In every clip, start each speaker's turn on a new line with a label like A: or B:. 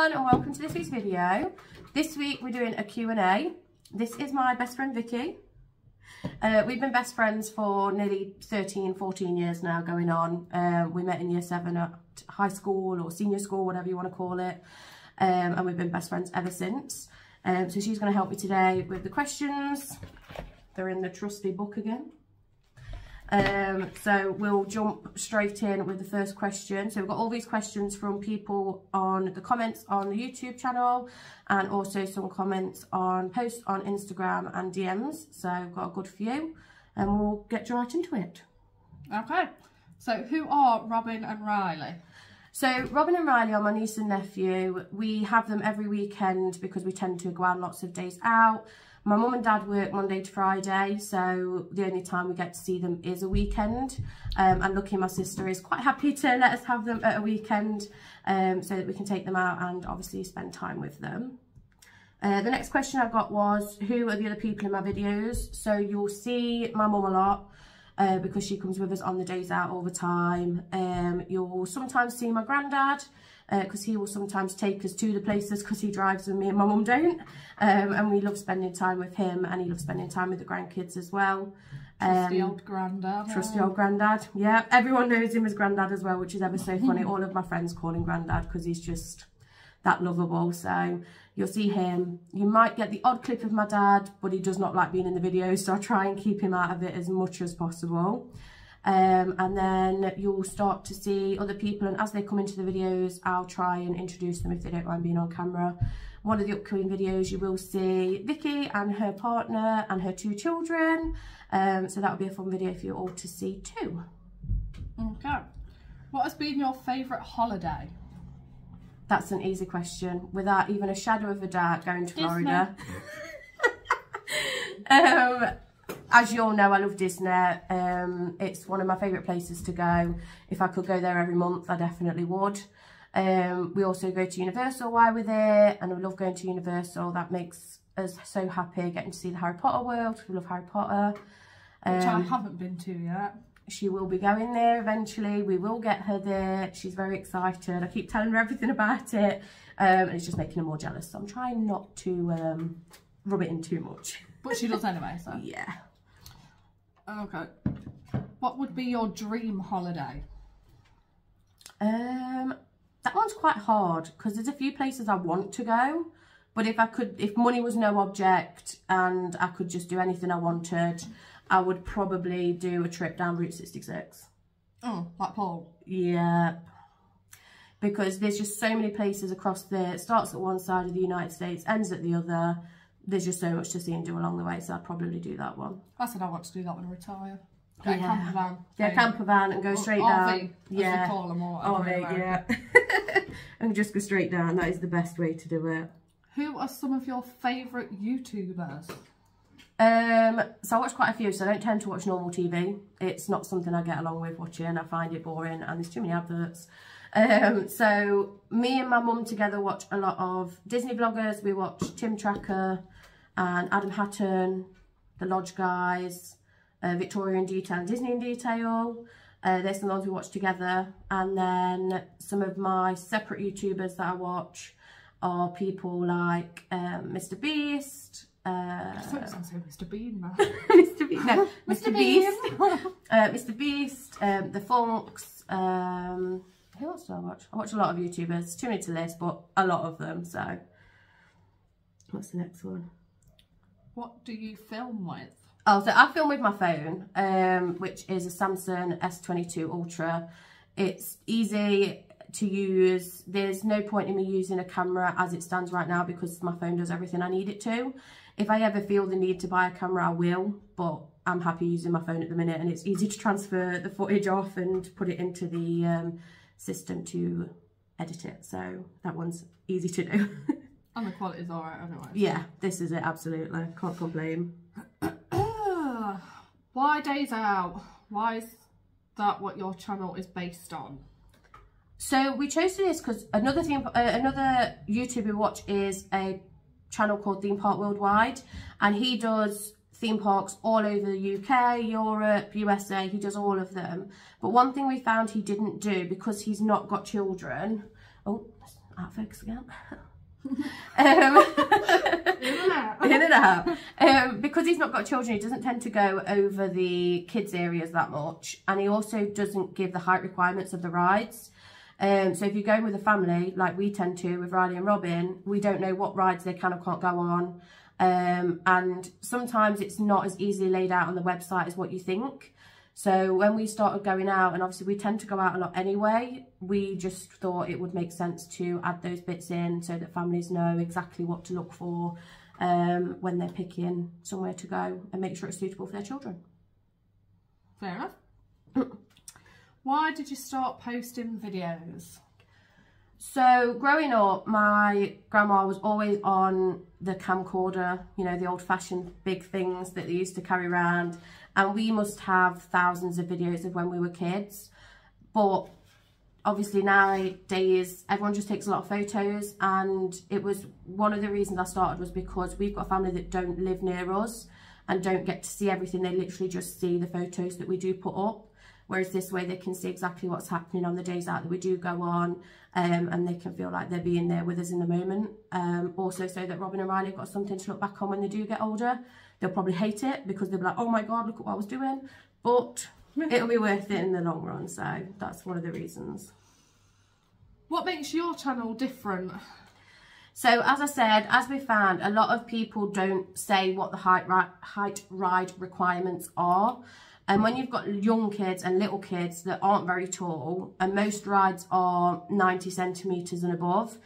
A: everyone and welcome to this week's video. This week we're doing a Q&A. This is my best friend Vicky. We've been best friends for nearly 14 years now going on. We met in year 7 at high school or senior school, whatever you want to call it. And we've been best friends ever since. So she's going to help me today with the questions. They're in the trusty book again. So we'll jump straight in with the first question. So we've got all these questions from people on the comments on the YouTube channel and also some comments on posts on Instagram and DMs. So I've got a good few and we'll get right into it.
B: Okay, so who are Robin and Riley?
A: So Robin and Riley are my niece and nephew. We have them every weekend because we tend to go out lots of days out. My mum and dad work Monday to Friday, so the only time we get to see them is a weekend. And lucky my sister is quite happy to let us have them at a weekend so that we can take them out and obviously spend time with them. The next question I got was, who are the other people in my videos? So you'll see my mum a lot because she comes with us on the days out all the time. You'll sometimes see my granddad, because he will sometimes take us to the places because he drives and me and my mum don't. And we love spending time with him and he loves spending time with the grandkids as well.
B: Trusty old granddad.
A: Trusty old granddad, yeah. Everyone knows him as granddad as well, which is ever so funny. All of my friends call him granddad because he's just that lovable. So you'll see him. You might get the odd clip of my dad, but he does not like being in the video, so I try and keep him out of it as much as possible. And then you'll start to see other people, and as they come into the videos I'll try and introduce them if they don't mind being on camera. One of the upcoming videos you will see Vicky and her partner and her 2 children, so that'll be a fun video for you all to see too.
B: Okay, what has been your favourite holiday?
A: That's an easy question, without even a shadow of a doubt, going to Florida. As you all know, I love Disney. It's one of my favourite places to go. If I could go there every month, I definitely would. We also go to Universal while we're there, and we love going to Universal. That makes us so happy, getting to see the Harry Potter world. We love Harry Potter.
B: Which I haven't been to yet.
A: She will be going there eventually. We will get her there. She's very excited. I keep telling her everything about it, and it's just making her more jealous. So I'm trying not to rub it in too much.
B: But she does anyway, so.
A: Yeah.
B: Okay. What would be your dream holiday?
A: That one's quite hard because there's a few places I want to go, but if money was no object and I could just do anything I wanted, I would probably do a trip down Route 66.
B: Oh, like Paul?
A: Yeah. Because there's just so many places across there. It starts at one side of the United States, ends at the other. There's just so much to see and do along the way, so I'd probably do that one.
B: I said I want to do that when I retire.
A: Get a camper van. Get a camper van and go straight down.
B: RV, as we call them, or
A: RV, yeah. And just go straight down. That is the best way to do it.
B: Who are some of your favourite YouTubers?
A: So I watch quite a few, so I don't tend to watch normal TV. It's not something I get along with watching. I find it boring and there's too many adverts. So me and my mum together watch a lot of Disney vloggers. We watch Tim Tracker and Adam Hatton, The Lodge Guys, Victoria in Detail and Disney in Detail. There's some ones we watch together. And then some of my separate YouTubers that I watch are people like Mr. Beast.
B: I thought it was going to say Mr. Bean, man.
A: Mr. Beast, no, Mr. Beast. Mr. Beast, The Funks. Who else do I watch? I watch a lot of YouTubers. Too many to list, but a lot of them. So, what's the next one?
B: What do you film with?
A: Oh, so I film with my phone, which is a Samsung S22 Ultra. It's easy to use. There's no point in me using a camera as it stands right now because my phone does everything I need it to. If I ever feel the need to buy a camera, I will, but I'm happy using my phone at the minute, and it's easy to transfer the footage off and put it into the system to edit it. So that one's easy to do.
B: And the quality's alright anyway.
A: Yeah, this is it, absolutely. Can't complain.
B: Why Days Out? Why is that what your channel is based on?
A: So we chose to do this because another YouTuber we watch is a channel called Theme Park Worldwide, and he does theme parks all over the UK, Europe, USA. He does all of them. But one thing we found he didn't do, because he's not got children. Oh, out focus again. In and out. Because he's not got children, he doesn't tend to go over the kids areas that much, and he also doesn't give the height requirements of the rides. So if you're going with a family like we tend to with Riley and Robin, we don't know what rides they can or can't go on, and sometimes it's not as easily laid out on the website as what you think. So when we started going out, and obviously we tend to go out a lot anyway, we just thought it would make sense to add those bits in so that families know exactly what to look for when they're picking somewhere to go, and make sure it's suitable for their children.
B: Fair enough. Why did you start posting videos?
A: So growing up, my grandma was always on the camcorder, you know, the old-fashioned big things that they used to carry around, and we must have thousands of videos of when we were kids. But obviously nowadays everyone just takes a lot of photos, and it was one of the reasons I started was because we've got a family that don't live near us and don't get to see everything. They literally just see the photos that we do put up. Whereas this way they can see exactly what's happening on the days out that we do go on, and they can feel like they're being there with us in the moment. Also so that Robin and Riley have got something to look back on when they do get older. They'll probably hate it because they'll be like, oh my God, look at what I was doing. But it'll be worth it in the long run. So that's one of the reasons.
B: What makes your channel different?
A: So as I said, as we found, a lot of people don't say what the height ride requirements are. And when you've got young kids and little kids that aren't very tall, and most rides are 90 centimetres and above,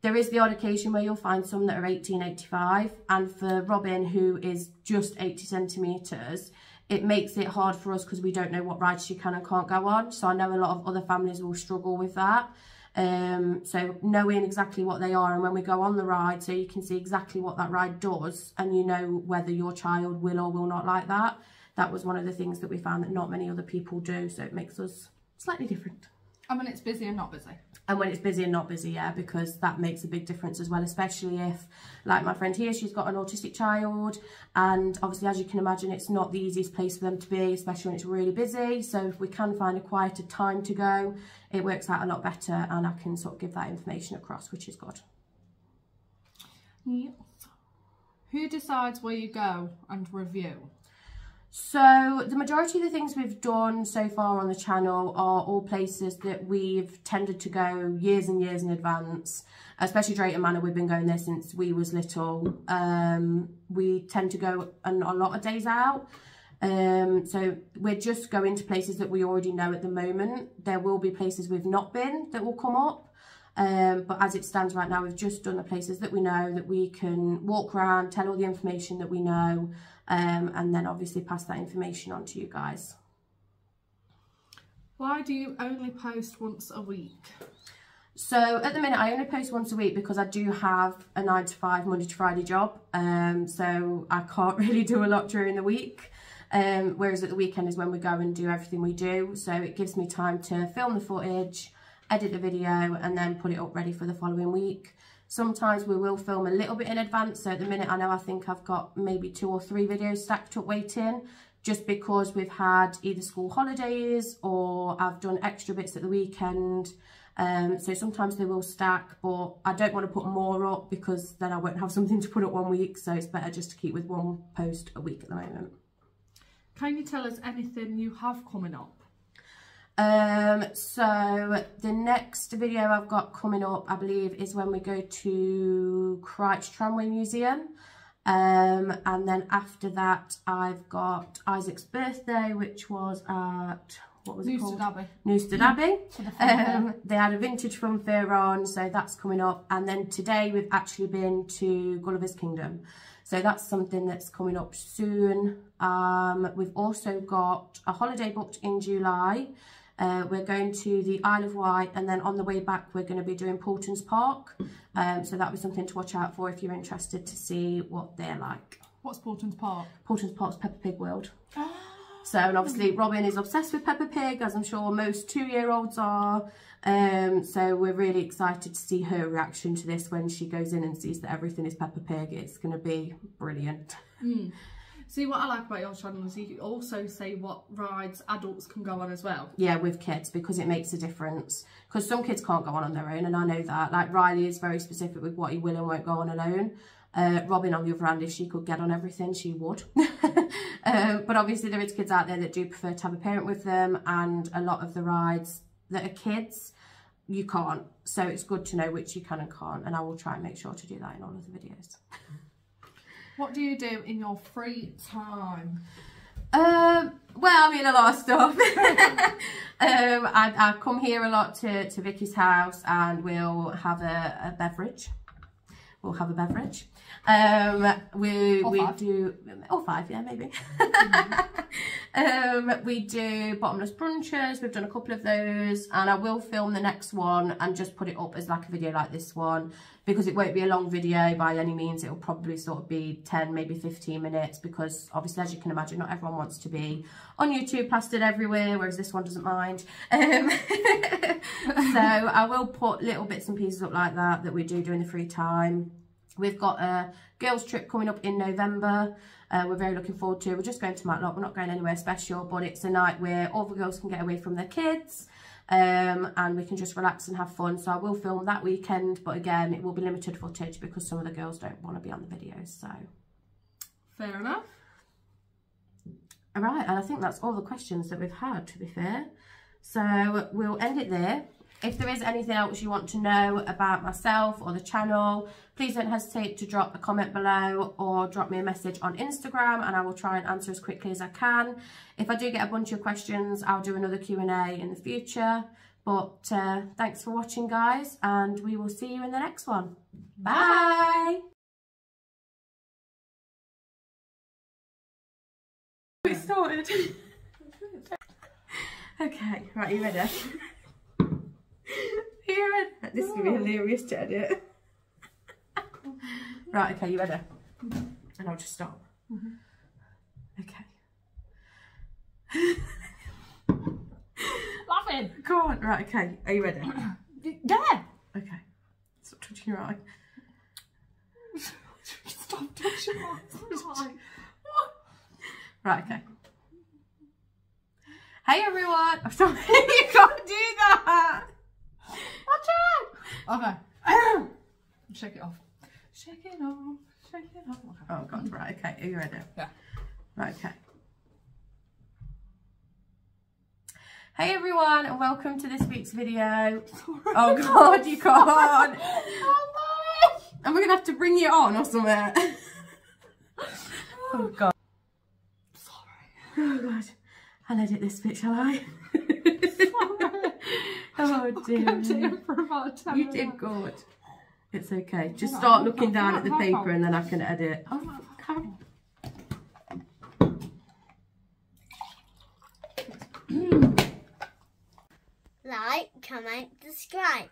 A: there is the odd occasion where you'll find some that are 1885. And for Robin, who is just 80 centimetres, it makes it hard for us because we don't know what rides she can and can't go on. So I know a lot of other families will struggle with that. So knowing exactly what they are, and when we go on the ride, so you can see exactly what that ride does, and you know whether your child will or will not like that. That was one of the things that we found that not many other people do, so it makes us slightly different.
B: And when it's busy and not busy.
A: And when it's busy and not busy, yeah, because that makes a big difference as well, especially if, like my friend here, she's got an autistic child, and obviously, as you can imagine, it's not the easiest place for them to be, especially when it's really busy. So if we can find a quieter time to go, it works out a lot better, and I can sort of give that information across, which is good.
B: Yeah. Who decides where you go and review?
A: So the majority of the things we've done so far on the channel are all places that we've tended to go years and years in advance, especially Drayton Manor. We've been going there since we was little. We tend to go a lot of days out. So we're just going to places that we already know at the moment. There will be places we've not been that will come up. But as it stands right now, we've just done the places that we know, that we can walk around, tell all the information that we know, and then obviously pass that information on to you guys. Why do you only post once a week? So at the minute I only post once a week because I do have a 9 to 5 Monday to Friday job, so I can't really do a lot during the week. Whereas at the weekend is when we go and do everything we do, so it gives me time to film the footage, edit the video, and then put it up ready for the following week. Sometimes we will film a little bit in advance, so at the minute I think I've got maybe 2 or 3 videos stacked up waiting, just because we've had either school holidays or I've done extra bits at the weekend. So sometimes they will stack, but I don't want to put more up because then I won't have something to put up one week, so it's better just to keep with 1 post a week at the moment.
B: Can you tell us anything you have coming up?
A: So the next video I've got coming up, I believe, is when we go to Christ Tramway Museum, and then after that I've got Isaac's birthday, which was at, what was it called? Newstead Abbey. They had a vintage fun fair on, so that's coming up, and then today we've actually been to Gulliver's Kingdom, so that's something that's coming up soon. We've also got a holiday booked in July. We're going to the Isle of Wight, and then on the way back we're going to be doing Porton's Park, so that was something to watch out for if you're interested to see what they're like.
B: What's Porton's Park? Porton's
A: Park's Peppa Pig World. So, and obviously Robin is obsessed with Peppa Pig, as I'm sure most 2-year-olds are, so we're really excited to see her reaction to this when she goes in and sees that everything is Peppa Pig. It's going to be brilliant.
B: See, what I like about your channel is you also say what rides adults can go on as well.
A: Yeah, with kids, because it makes a difference. Because some kids can't go on their own, and I know that. Like, Riley is very specific with what he will and won't go on alone. Robin, on the other hand, if she could get on everything, she would. But obviously there is kids out there that do prefer to have a parent with them, and a lot of the rides that are kids, you can't. So it's good to know which you can and can't, and I will try and make sure to do that in all of the videos.
B: What do you do in your free time?
A: Well, I mean, a lot of stuff. I come here a lot to Vicky's house, and we'll have a beverage. We'll have a beverage. We do, or 5, yeah, maybe. We do bottomless brunches. We've done a couple of those, and I will film the next one and just put it up as like a video like this one, because it won't be a long video by any means. It'll probably sort of be 10, maybe 15 minutes, because obviously, as you can imagine, not everyone wants to be on YouTube plastered everywhere, whereas this one doesn't mind. So I will put little bits and pieces up like that we do during the free time. We've got a girls trip coming up in November. We're very looking forward to. We're just going to Matlock. We're not going anywhere special, but it's a night where all the girls can get away from their kids, and we can just relax and have fun. So I will film that weekend, but again, it will be limited footage because some of the girls don't want to be on the videos. So
B: fair enough.
A: All right, and I think that's all the questions that we've had, to be fair. So we'll end it there. If there is anything else you want to know about myself or the channel, please don't hesitate to drop a comment below or drop me a message on Instagram, and I will try and answer as quickly as I can. If I do get a bunch of questions, I'll do another Q&A in the future. But thanks for watching, guys, and we will see you in the next one. Bye! We started. Okay, right, you ready? This is going to be hilarious to edit. Right, okay, you ready? And I'll just stop. Okay.
B: Laughing.
A: Go on. Right, okay. Are you ready?
B: Yeah.
A: Okay. Stop touching your eye.
B: Stop touching my eye.
A: Right, okay. Hey everyone! I'm sorry, you can't do that!
B: Watch out! Okay. Shake it off. Shake it off. Shake it off. Okay.
A: Oh god, right, okay. Are you ready?
B: Yeah.
A: Right, okay. Hey everyone, and welcome to this week's video. Oh god, you can't! And we're gonna have to bring you on or something. Oh god.
B: Sorry.
A: Oh god. I'll edit this bit, shall I? Oh dear. You did good. It's okay. Just start looking down at the paper and then I can edit. Oh,
C: like, comment, subscribe.